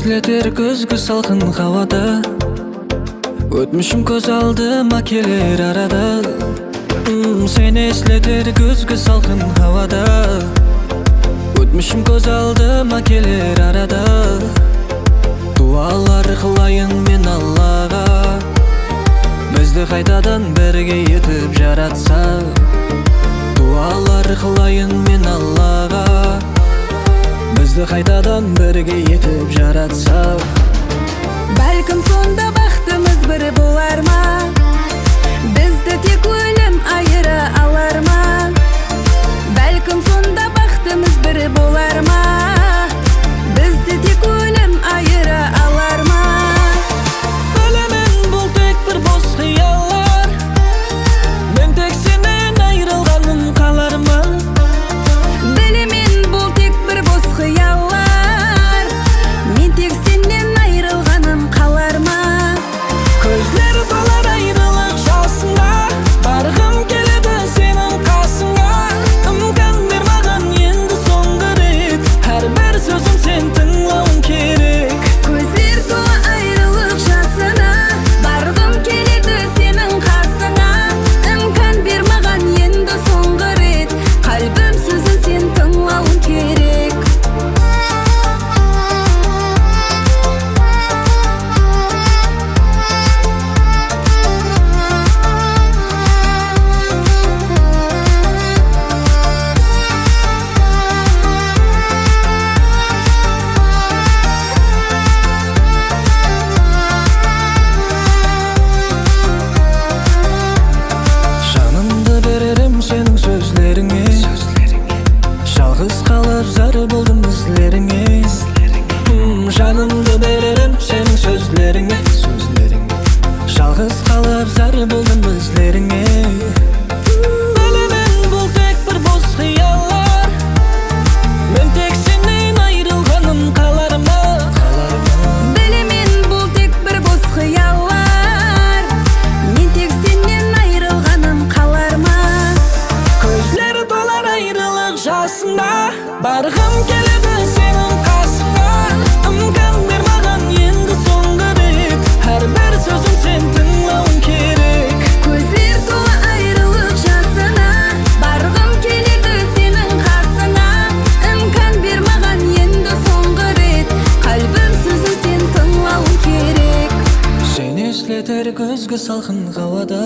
esleter көзгү салкын хавада. Өтмүшүм көз алдыма келер арада. Seni esleter көзгү салкын хавада. Өтмүшүм көз алдыма келер арада. Дуалар кылайын мен Аллага, бизди кайтадан берге етип жаратса. Дуалар кылайын мен Аллага, бизди кайтадан берге етип жаратса. Бәлкім сонда бактымыз бір болар ма? Бізді тек өлім айыра алар ма? Бәлкім сонда бактымыз бір болар ма? Бізді тек өлім айыра алар ма? Білемін бұл тек бір бос қиялар, мен тек сенен айрылғаным қалар ма? Білемін бұл тек бір бос қиялар, мен тек сенен айрылғаным қалар ма? Көзлері толар айрылық жасына, барғым келеді сенің қасыңа. Үмкін бер маған енді соңғы рет, әрбір сөзім сен тыңлауың керек. Көздер тола айрылық жасына, барғым келеді сенің қасыңа. Үмкін бер маған енді соңғы рет, қалбым сөзін сен тыңлауың керек. Жанымды берерім сенің сөзлеріңе, жалғыз қалып зар болдым ізлеріңе. Жанымды берерім сенің сөзлеріңе, жалғыз қалып зар болдым ізлеріңе. Білемін бұл тек бір бос қиялар, мен тек сенен айрылғаным қалар ма? Білемін бұл тек бір бос қиялар, мен тек сенен айрылғаным қалар ма? Көзлері толар айрылық жасына, барғым келеді сенің қасыңа. Үмкін бер маған енді соңғы рет, әрбір сөзім сен тыңлауың керек. Көздер тола айрылық жасына, барғым келеді сенің қасыңа. Үмкін бер маған енді соңғы рет, қалбым сөзін сен тыңлауың керек. Сені esleter көзгү салқын хавада.